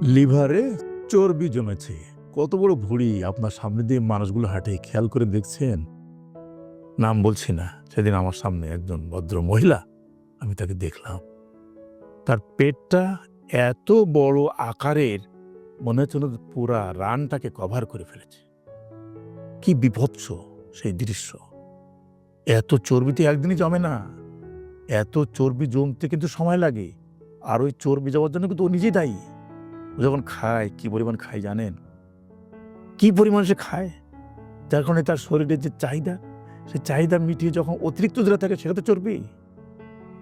লিভারে চর্বি জমেছে। কত বড় ভুঁড়ি আপনার সামনে দিয়ে মানুষগুলো হাঁটে, খেয়াল করে দেখছেন? নাম বলছি না। সেদিন আমার সামনে একজন ভদ্র মহিলা, আমি তাকে দেখলাম। তার পেটটা এত বড় আকারের, মনে হচ্ছে না পুরা রানটাকে কভার করে ফেলেছে। কি বিভৎস সেই দৃশ্য! এত চর্বিতে একদিনই জমে না। এত চর্বি জমতে কিন্তু সময় লাগে। আর ওই চর্বি যাওয়ার জন্য কিন্তু ও নিজেই দায়ী। ও যখন খায়, কি পরিমাণ খায় জানেন? কি পরিমাণ সে খায়, যার কারণে তার শরীরের যে চাহিদা, সেই চাহিদা মিটিয়ে যখন অতিরিক্ত যেটা থাকে সেটা তো চর্বি।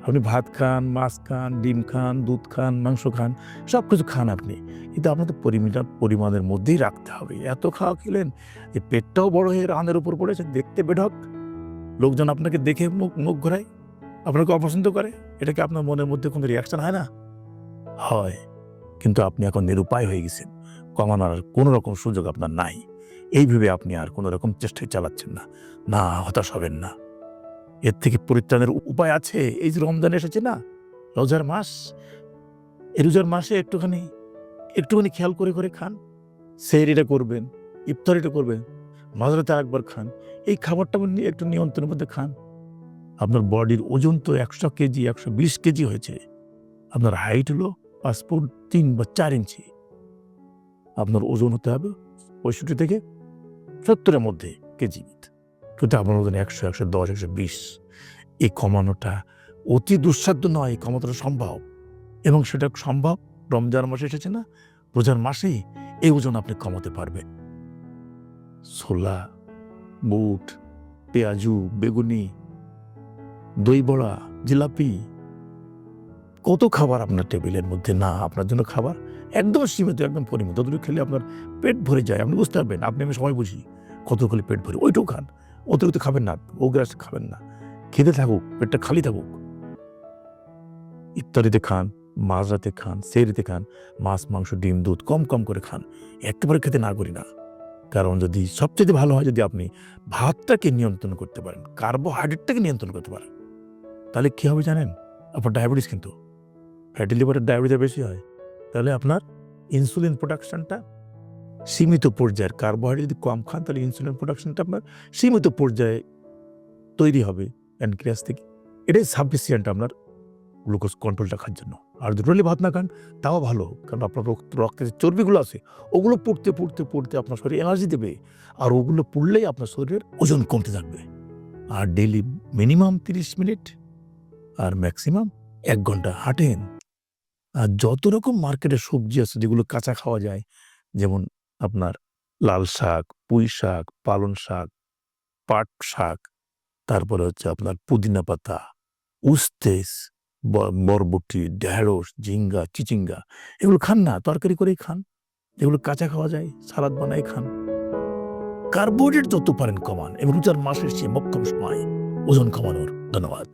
আপনি ভাত খান, মাছ খান, ডিম খান, দুধ খান, মাংস খান, সব কিছু খান আপনি, কিন্তু আপনার তো পরিমাণের মধ্যেই রাখতে হবে। এত খাওয়া খেলেন যে পেটটাও বড় হয়ে রানের উপর পড়েছে, দেখতে বেঢক। লোকজন আপনাকে দেখে মুখ মুখ ঘোরায়, আপনাকে অপছন্দ করে। এটা কি আপনার মনের মধ্যে কোনো রিয়াকশন হয় না? হয়। কিন্তু আপনি এখন নিরুপায় হয়ে গেছেন। কমানোর আর কোনো রকম সুযোগ আপনার নাই। এই ভেবে আপনি আর কোনো রকম চেষ্টাই চালাচ্ছেন না। না, হতাশ হবেন না। এর থেকে পরিত্রাণের উপায় আছে। এই যে রমজান এসেছে না, রোজার মাস। এই রোজার মাসে একটুখানি খেয়াল করে খান। সেহরিটা করবেন, ইফতারিটা করবেন, মাঝরাতে আরেকবার খান। এই খাবারটা একটু নিয়ন্ত্রণের মধ্যে খান। আপনার বডির ওজন তো ১০০ কেজি, ১২০ কেজি হয়েছে। আপনার হাইট হলো ৫ ফুট ৩ বা ৪ ইঞ্চি। আপনার ওজন হতে হবে ৬৫ থেকে ৭০-এর মধ্যে কেজি। কিন্তু আপনার ওজন ১০০, ১১০, ১২০। এই কমানোটা অতি দুঃসাধ্য নয়, এই কমানোটা সম্ভব। এবং সেটা সম্ভব রমজান মাসে এসেছে না, রোজার মাসেই এই ওজন আপনি কমাতে পারবেন। ছোলা, বুট, পেঁয়াজু, বেগুনি, দই বড়া, জিলাপি, কত খাবার আপনার টেবিলের মধ্যে। না, আপনার জন্য খাবার একদম সীমিত, একদম পরিমিত। যতটুকু খেলে আপনার পেট ভরে যায়, আপনি বুঝতে পারবেন। আপনি আমি সবাই বুঝি কত খেলে পেট ভরে, ওইটাও খান। অতিরিক্ত খাবেন না, ওগ্রাস খাবেন না। খেতে থাকুক, পেটটা খালি থাকুক। ইফতারিতে খান, মাঝরাতে খান, সেহরিতে খান, মাছ, মাংস, ডিম, দুধ কম কম করে খান। একেবারে খেতে না করি না। কারণ যদি সবচেয়ে ভালো হয় যদি আপনি ভাতটাকে নিয়ন্ত্রণ করতে পারেন, কার্বোহাইড্রেটটাকে নিয়ন্ত্রণ করতে পারেন, তাহলে কি হবে জানেন? আপনার ডায়াবেটিস কিন্তু ফ্যাটি লিভারের ডায়াবেটিস বেশি হয়। তাহলে আপনার ইনসুলিন প্রোডাকশনটা সীমিত পর্যায়ের, কার্বোহাইড্রেট যদি কম খান তাহলে ইনসুলিন প্রোডাকশনটা আপনার সীমিত পর্যায়ে তৈরি হবে প্যানক্রিয়াস থেকে। এটাই সাফিসিয়েন্ট আপনার গ্লুকোজ কন্ট্রোল রাখার জন্য। আর যদি রোলে ভাত না খান তাও ভালো, কারণ আপনার রক্তে যে চর্বিগুলো আছে ওগুলো পড়তে আপনার শরীরে এনার্জি দেবে। আর ওগুলো পড়লেই আপনার শরীরের ওজন কমতে থাকবে। আর ডেইলি মিনিমাম ৩০ মিনিট আর ম্যাক্সিমাম ১ ঘন্টা হাঁটেন। আর যত রকম মার্কেটে সবজি আছে যেগুলো কাঁচা খাওয়া যায়, যেমন আপনার লাল শাক, পুঁই শাক, পালং শাক, পাট শাক, তারপরে হচ্ছে আপনার পুদিনা পাতা, উস্তেস, বরবটি, ঢেঁড়স, ঝিঙ্গা, চিচিঙ্গা, এগুলো খান না, তরকারি করেই খান। যেগুলো কাঁচা খাওয়া যায় সালাদ বানাই খান। কার্বোহাইড্রেট যত পারেন কমান, এবং রোজার মাসের চেয়ে মোক্ষম সময় ওজন কমানোর। ধন্যবাদ।